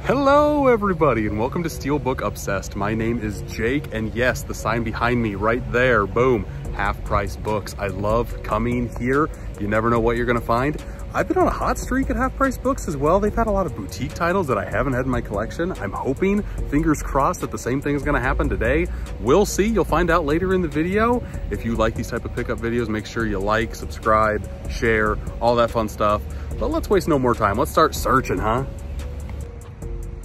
Hello everybody and welcome to Steelbook Obsessed. My name is Jake and yes, the sign behind me right there, boom, half price books. I love coming here. You never know what you're gonna find. I've been on a hot streak at half price books as well. They've had a lot of boutique titles that I haven't had in my collection. I'm hoping, fingers crossed, that the same thing is gonna happen today. We'll see, you'll find out later in the video. If you like these type of pickup videos, make sure you like, subscribe, share, all that fun stuff. But let's waste no more time. Let's start searching, huh?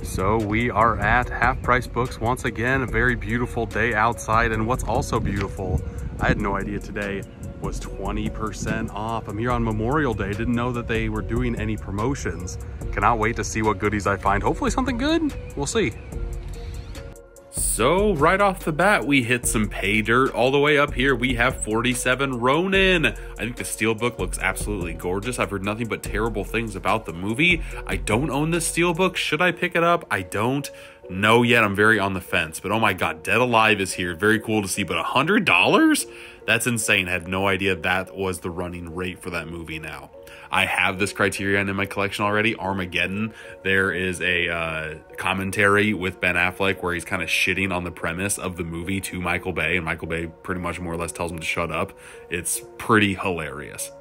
So we are at Half Price Books once again, a very beautiful day outside. And what's also beautiful, I had no idea today was 20% off. I'm here on Memorial Day, didn't know that they were doing any promotions. Cannot wait to see what goodies I find. Hopefully something good, we'll see. So right off the bat, we hit some pay dirt. All the way up here, we have 47 Ronin. I think the Steelbook looks absolutely gorgeous. I've heard nothing but terrible things about the movie. I don't own this Steelbook. Should I pick it up? I don't know yet. I'm very on the fence. But oh my God, Dead Alive is here. Very cool to see. But $100? That's insane. I had no idea that was the running rate for that movie now. I have this Criterion in my collection already, Armageddon. There is a commentary with Ben Affleck where he's kind of shitting on the premise of the movie to Michael Bay, and Michael Bay pretty much more or less tells him to shut up. It's pretty hilarious.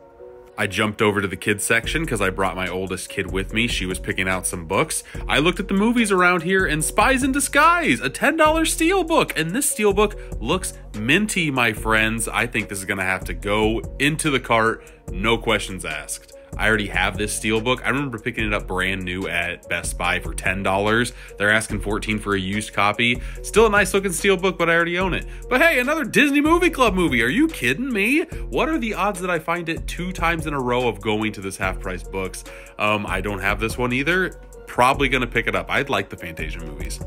I jumped over to the kids section because I brought my oldest kid with me. She was picking out some books. I looked at the movies around here and Spies in Disguise, a $10 Steelbook. And this Steelbook looks minty, my friends. I think this is going to have to go into the cart. No questions asked. I already have this Steelbook. I remember picking it up brand new at Best Buy for $10. They're asking $14 for a used copy. Still a nice looking Steelbook, but I already own it. But hey, another Disney Movie Club movie. Are you kidding me? What are the odds that I find it 2 times in a row of going to this Half Price Books? I don't have this one either. Probably gonna pick it up. I'd like the Fantasia movies.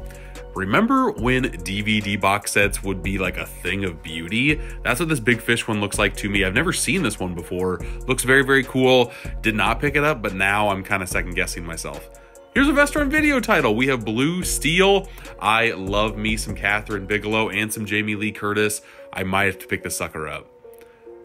Remember when DVD box sets would be like a thing of beauty? That's what this Big Fish one looks like to me. I've never seen this one before. Looks very, very cool. Did not pick it up, but now I'm kind of second guessing myself. Here's a Vestron video title. We have Blue Steel. I love me some Catherine Bigelow and some Jamie Lee Curtis. I might have to pick this sucker up.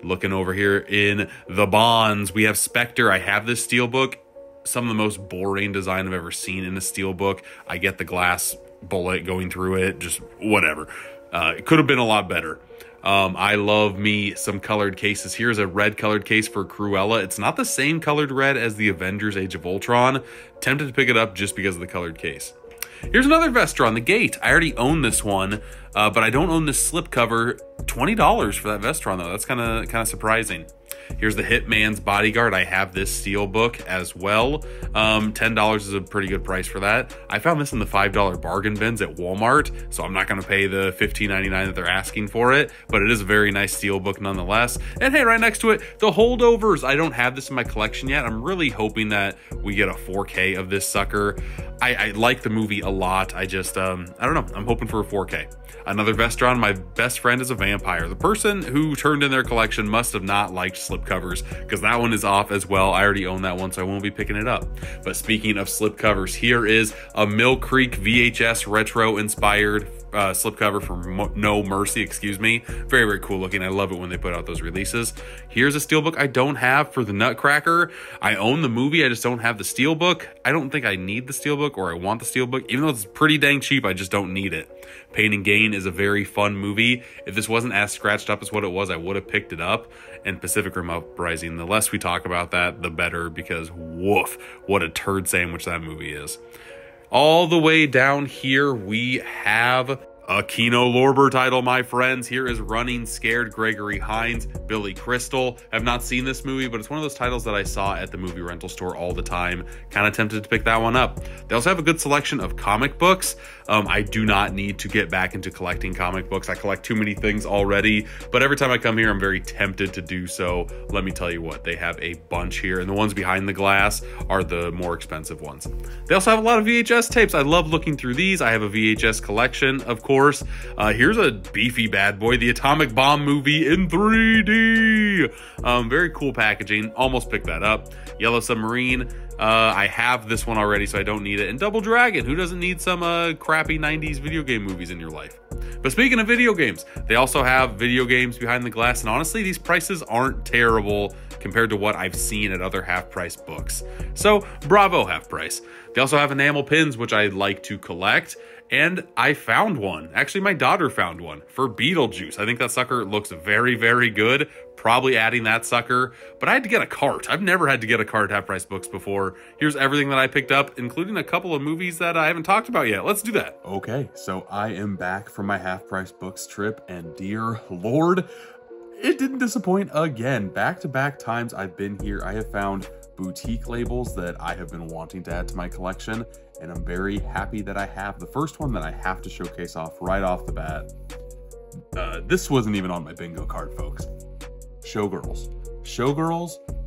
Looking over here in the Bonds, we have Spectre. I have this Steelbook. Some of the most boring design I've ever seen in a Steelbook. I get the glass bullet going through it, just whatever. It could have been a lot better. I love me some colored cases. Here's a red colored case for Cruella. It's not the same colored red as the Avengers Age of Ultron. Tempted to pick it up just because of the colored case. Here's another Vestron, The Gate. I already own this one, but I don't own this slipcover. $20 for that Vestron though. That's kind of surprising. Here's the Hitman's Bodyguard. I have this Steelbook as well. $10 is a pretty good price for that. I found this in the $5 bargain bins at Walmart, so I'm not going to pay the $15.99 that they're asking for it, but it is a very nice Steelbook nonetheless. And hey, right next to it, The Holdovers. I don't have this in my collection yet. I'm really hoping that we get a 4K of this sucker. I like the movie a lot. I just, I don't know. I'm hoping for a 4K. Another Vestron, My Best Friend is a Vampire. The person who turned in their collection must have not liked slipcovers because that one is off as well. I already own that one, so I won't be picking it up. But speaking of slipcovers, here is a Mill Creek VHS retro-inspired slipcover from No Mercy, excuse me. Very, very cool looking. I love it when they put out those releases. Here's a Steelbook I don't have for the Nutcracker. I own the movie, I just don't have the Steelbook. I don't think I need the Steelbook or I want the Steelbook. Even though it's pretty dang cheap, I just don't need it. Pain and Gain is a very fun movie. If this wasn't as scratched up as what it was, I would have picked it up. And Pacific Rim Uprising, the less we talk about that, the better, because woof, what a turd sandwich that movie is. All the way down here, we have a Kino Lorber title, my friends. Here is Running Scared, Gregory Hines, Billy Crystal. I've not seen this movie, but it's one of those titles that I saw at the movie rental store all the time. Kind of tempted to pick that one up. They also have a good selection of comic books. I do not need to get back into collecting comic books. I collect too many things already, but every time I come here, I'm very tempted to do so. Let me tell you what, they have a bunch here, and the ones behind the glass are the more expensive ones. They also have a lot of VHS tapes. I love looking through these. I have a VHS collection, of course. Here's a beefy bad boy, the Atomic Bomb movie in 3D. Very cool packaging. Almost picked that up. Yellow Submarine. I have this one already, so I don't need it. And Double Dragon. Who doesn't need some crappy 90s video game movies in your life? But speaking of video games, they also have video games behind the glass, and honestly, these prices aren't terrible compared to what I've seen at other half-price books. So, bravo, Half Price. They also have enamel pins, which I like to collect, and I found one. Actually, my daughter found one for Beetlejuice. I think that sucker looks very, very good. Probably adding that sucker, but I had to get a cart. I've never had to get a cart at half-price books before. Here's everything that I picked up, including a couple of movies that I haven't talked about yet. Let's do that. Okay, so I am back from my half-price books trip, and dear Lord, it didn't disappoint again. Back-to-back times I've been here, I have found boutique labels that I have been wanting to add to my collection, and I'm very happy that I have. The first one that I have to showcase off right off the bat, this wasn't even on my bingo card, folks. Showgirls,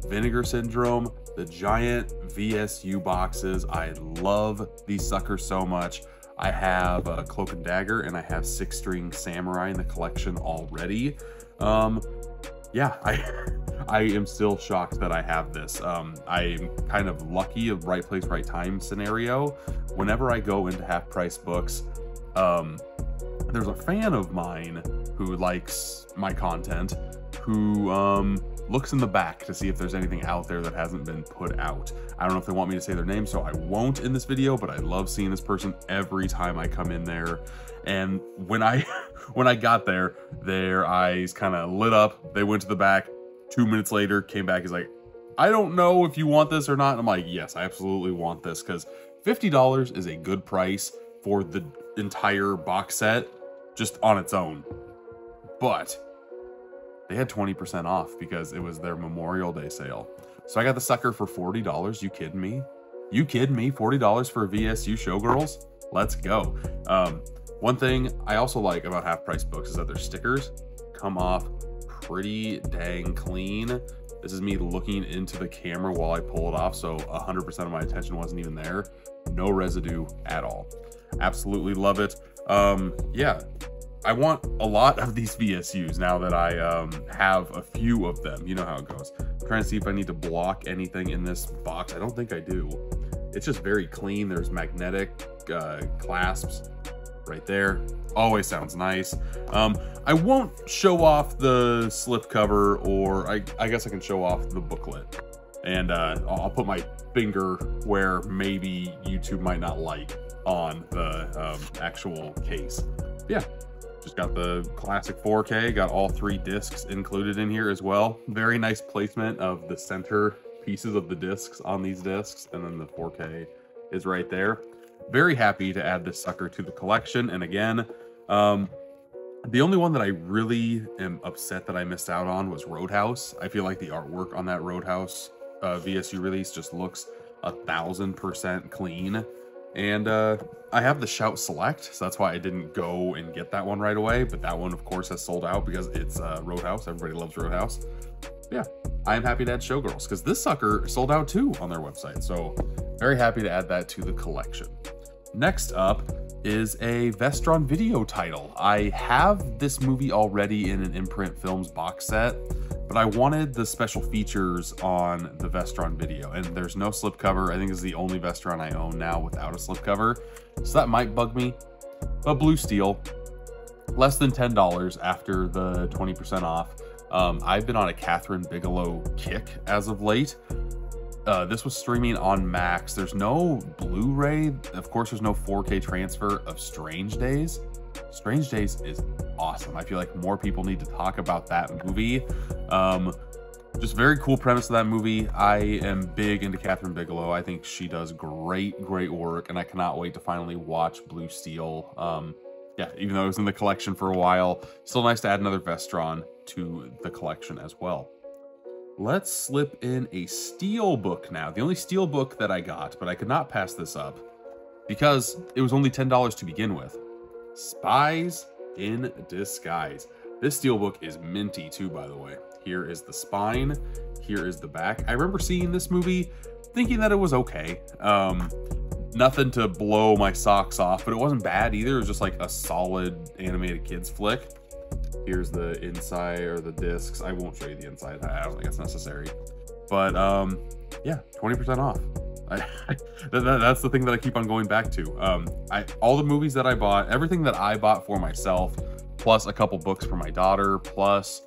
Vinegar Syndrome, the giant VSU boxes. I love these suckers so much. I have a Cloak and Dagger, and I have Six String Samurai in the collection already. Yeah, I am still shocked that I have this. I'm kind of lucky, a right place, right time scenario. Whenever I go into half-price books, there's a fan of mine who likes my content, who looks in the back to see if there's anything out there that hasn't been put out. I don't know if they want me to say their name, so I won't in this video, but I love seeing this person every time I come in there. And when I got there, their eyes kind of lit up. They went to the back. 2 minutes later, came back. He's like, I don't know if you want this or not. And I'm like, yes, I absolutely want this, because $50 is a good price for the entire box set just on its own. But they had 20% off because it was their Memorial Day sale. So I got the sucker for $40. You kidding me? You kidding me? $40 for a VSU Showgirls? Let's go. One thing I also like about half-price books is that their stickers come off pretty dang clean. This is me looking into the camera while I pull it off, so 100% of my attention wasn't even there. No residue at all. Absolutely love it. Yeah, I want a lot of these VSUs now that I have a few of them. You know how it goes. I'm trying to see if I need to block anything in this box. I don't think I do. It's just very clean. There's magnetic clasps right there. Always sounds nice. I won't show off the slipcover, or I guess I can show off the booklet. And I'll put my finger where maybe YouTube might not like on the actual case. Yeah. Just got the classic 4K, got all 3 discs included in here as well. Very nice placement of the center pieces of the discs on these discs, and then the 4K is right there. Very happy to add this sucker to the collection. And again, the only one that I really am upset that I missed out on was Roadhouse. I feel like the artwork on that Roadhouse VSU release just looks 1000% clean. And I have the Shout Select, so that's why I didn't go and get that one right away. But that one, of course, has sold out because it's Roadhouse. Everybody loves Roadhouse. Yeah, I am happy to add Showgirls because this sucker sold out too on their website. So very happy to add that to the collection. Next up is a Vestron video title. I have this movie already in an Imprint Films box set, but I wanted the special features on the Vestron video, and there's no slipcover. I think this is the only Vestron I own now without a slipcover, so that might bug me. But Blue Steel, less than $10 after the 20% off. I've been on a Catherine Bigelow kick as of late. This was streaming on Max. There's no Blu-ray. Of course, there's no 4K transfer of Strange Days. Strange Days is awesome. I feel like more people need to talk about that movie. Just very cool premise of that movie. I am big into Catherine Bigelow. I think she does great work, and I cannot wait to finally watch Blue Steel. Yeah, even though it was in the collection for a while, still nice to add another Vestron to the collection as well. Let's slip in a steel book now. The only steel book that I got, but I could not pass this up because it was only $10 to begin with. Spies in Disguise. This steelbook is minty too, by the way. Here is the spine. Here is the back. I remember seeing this movie thinking that it was okay. Nothing to blow my socks off, but it wasn't bad either. It was just like a solid animated kids flick. Here's the inside, or the discs. I won't show you the inside. I don't think it's necessary. But yeah, 20% off. That's the thing that I keep on going back to. All the movies that I bought, everything that I bought for myself, plus a couple books for my daughter, plus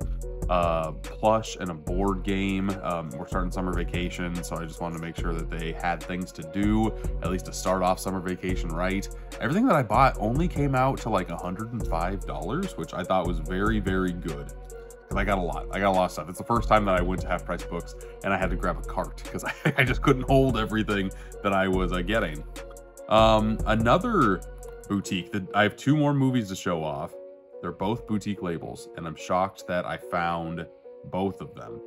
plush and a board game. We're starting summer vacation, so I just wanted to make sure that they had things to do, at least to start off summer vacation right. Everything that I bought only came out to like $105, which I thought was very, very good. Because I got a lot of stuff. It's the first time that I went to Half Price Books and I had to grab a cart because I just couldn't hold everything that I was getting. Another boutique, that I have 2 more movies to show off. They're both boutique labels, and I'm shocked that I found both of them.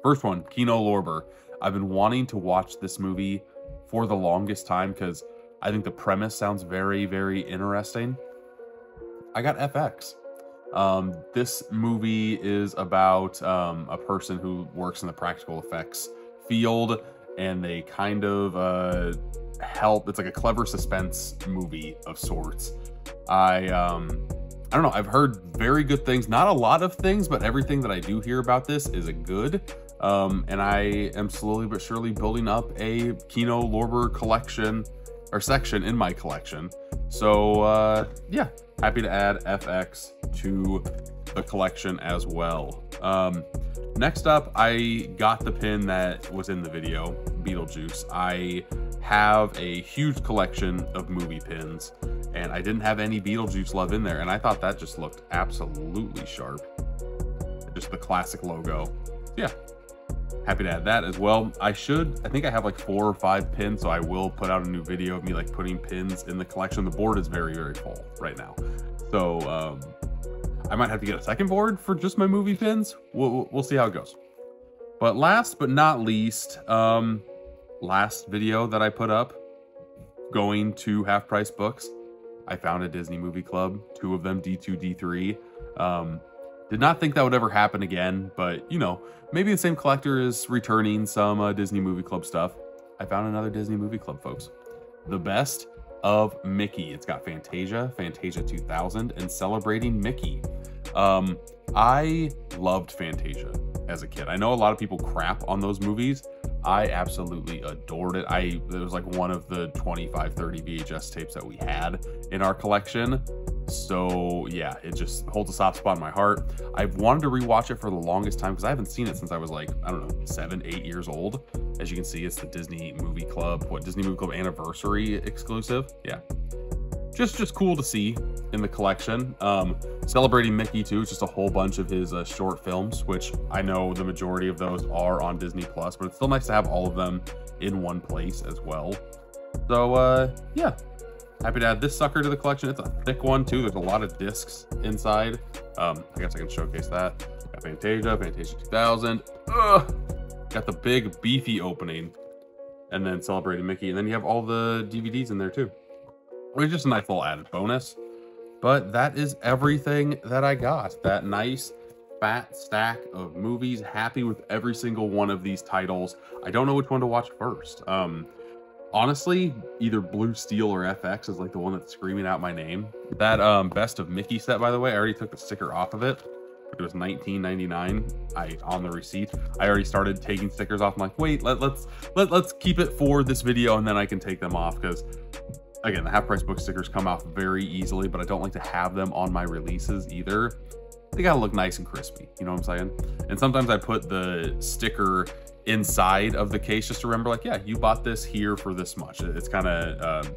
First one, Kino Lorber. I've been wanting to watch this movie for the longest time because I think the premise sounds very, very interesting. I got FX. This movie is about a person who works in the practical effects field, and they kind of help. It's like a clever suspense movie of sorts. I don't know, I've heard very good things, not a lot of things, but everything that I do hear about this is a good. And I am slowly but surely building up a Kino Lorber collection or section in my collection. So yeah, happy to add FX to the collection as well. Next up, I got the pin that was in the video, Beetlejuice. I have a huge collection of movie pins, and I didn't have any Beetlejuice love in there, and I thought that just looked absolutely sharp. Just the classic logo. Yeah, happy to add that as well. I think I have like 4 or 5 pins, so I will put out a new video of me like putting pins in the collection. The board is very, very full right now. So I might have to get a second board for just my movie pins. We'll see how it goes. But last but not least, last video that I put up, going to Half Price Books, I found a Disney Movie Club, 2 of them, D2, D3. Did not think that would ever happen again, but you know, maybe the same collector is returning some Disney Movie Club stuff. I found another Disney Movie Club, folks. The Best of Mickey. It's got Fantasia, Fantasia 2000, and Celebrating Mickey. I loved Fantasia as a kid. I know a lot of people crap on those movies. I absolutely adored it. It was like one of the 25, 30 VHS tapes that we had in our collection. So yeah, it just holds a soft spot in my heart. I've wanted to rewatch it for the longest time because I haven't seen it since I was like, I don't know, 7, 8 years old. As you can see, it's the Disney Movie Club, Disney Movie Club Anniversary exclusive. Yeah, just cool to see in the collection. Celebrating Mickey too, just a whole bunch of his short films, which I know the majority of those are on Disney Plus, but it's still nice to have all of them in one place as well. So yeah, happy to add this sucker to the collection. It's a thick one too. There's a lot of discs inside. I guess I can showcase that. Got Fantasia, Fantasia 2000. Got the big beefy opening, and then Celebrating Mickey, and then you have all the DVDs in there too. It's just a nice little added bonus. But that is everything that I got. That nice fat stack of movies. Happy with every single one of these titles. I don't know which one to watch first. Honestly, either Blue Steel or FX is like the one that's screaming out my name. That Best of Mickey set, by the way, I already took the sticker off of it. It was $19.99 on the receipt. I already started taking stickers off. I'm like, wait, let's keep it for this video, and then I can take them off, because again, the Half Price Book stickers come off very easily, but I don't like to have them on my releases either. They gotta look nice and crispy, you know what I'm saying? And sometimes I put the sticker inside of the case just to remember, like, yeah, you bought this here for this much. It's kind of,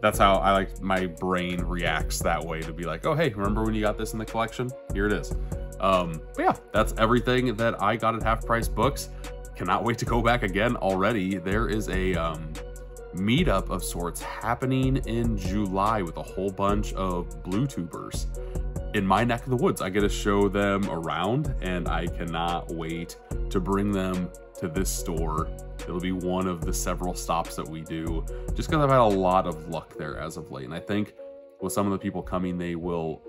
that's how I like, my brain reacts that way, to be like, oh, hey, remember when you got this in the collection? Here it is. But yeah, that's everything that I got at Half Price Books. Cannot wait to go back again already. There is a meetup of sorts happening in July with a whole bunch of blue tubers in my neck of the woods. I get to show them around, and I cannot wait to bring them to this store. It'll be one of the several stops that we do, just because I've had a lot of luck there as of late. And I think with some of the people coming, they will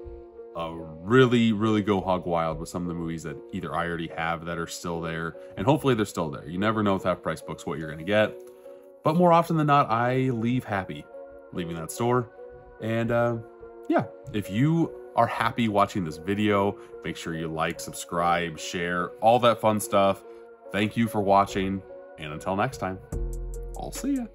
really go hog wild with some of the movies that either I already have that are still there, and hopefully they're still there. You never know with Half Price Books what you're going to get. But more often than not, I leave happy leaving that store. And yeah, if you are happy watching this video, make sure you like, subscribe, share, all that fun stuff. Thank you for watching, and until next time. I'll see ya.